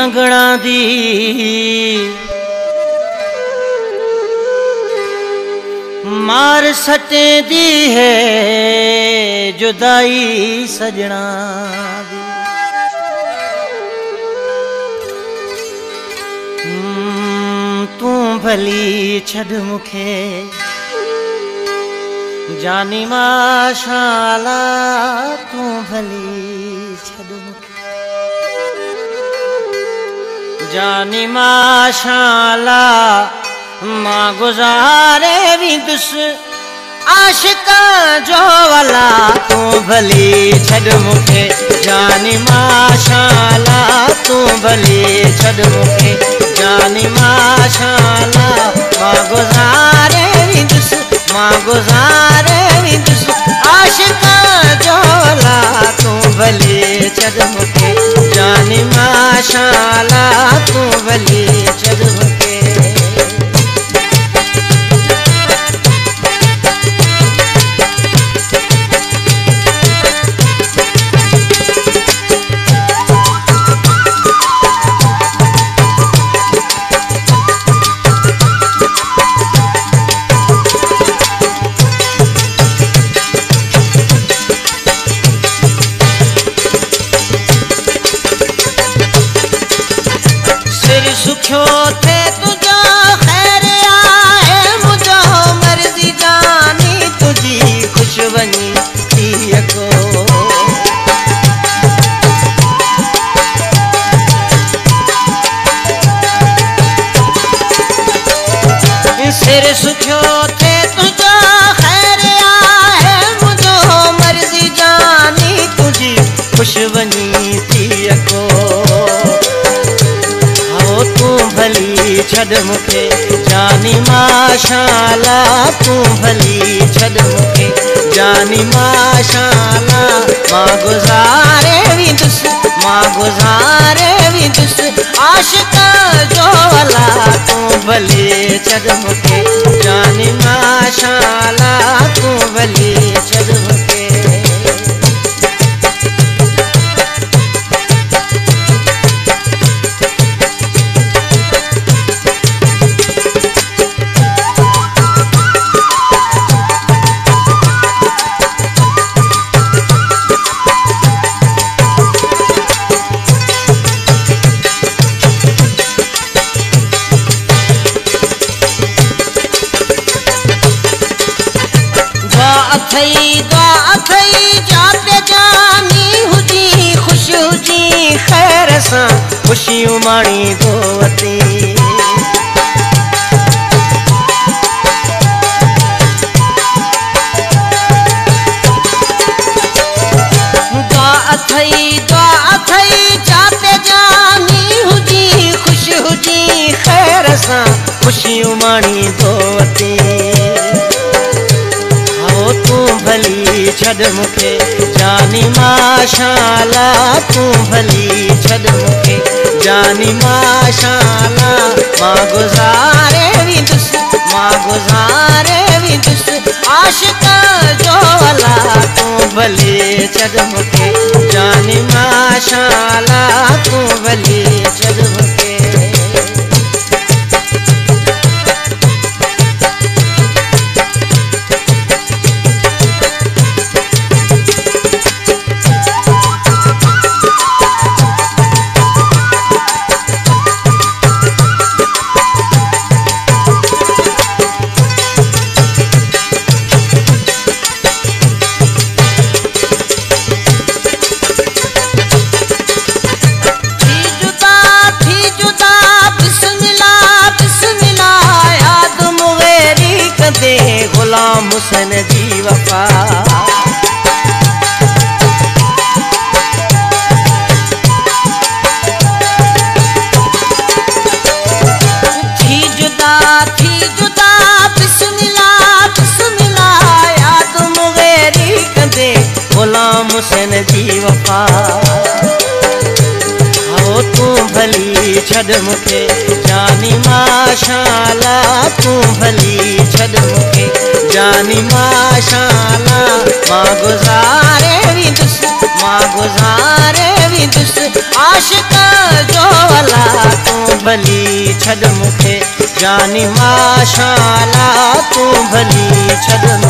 कंगना दी मार सटे दी है जुदाई सजना दी। तू भली छड़ मुखे जानी माशाला, तू भली छड़ मुखे जानी माशाला। मां गुजारे भी दुस आशिका जो वाला, तू भली छड़ मुखे जानी माशाला, तू भली छड़ मुखे जानी माशाला। मां गुजारे भी दुस मां गुजारे भी दुस आशिका जो वाला, तू भली छड़ मुखे जानी माशाला, तू भली छड़ मुखे। सुखियो थे तुझो खैर आए मुझो मर्जी जानी तुझी खुश वनी थिय को। सिर सुखियो थे तुझो खैर आए मुझो मर्जी जानी तुझी खुश वनी थिय को। तू भली छड़ मुखे जानी माशाला, तू भली छड़ मुखे जानी माशाला। मां गुजारे भी दुस मां गुजारे भी दुस आशिका जो वाला, तू भली छड़ मुखे जानी माशाला, तू भली छड़ मुखे। अथई जाते जानी हुजी खुश हुजी खैर सां खुशियूं माणी दोवती। अथई जाते जानी हुजी खुश हुजी खैर सां खुशियूं माणी दोवती। तू भली छड़ मुखे जानी माशाला, तू भली छड़ मुखे जानी माशाला। मां गुजारे भी दुस मां गुजारे भी दुस आशिका जो वाला, तू भली छड़ मुखे जानी माशाला, तू भली छड़ मुखे। गुलाम हुसैन जी वफा थी जुदा बिस्मिल्लाह बिस्मिल्लाह याद मुगैरी कंदे गुलाम हुसैन जी वफा। तू भली छड़ मुखे जानी माशाला, तू भली छड़ मुखे जानी माशाला। मां गुजारे भी दुस आशिका जो वाला, भली छॾ मूंखे जानी माशाअल्लाह तूं भली छॾ मूंखे।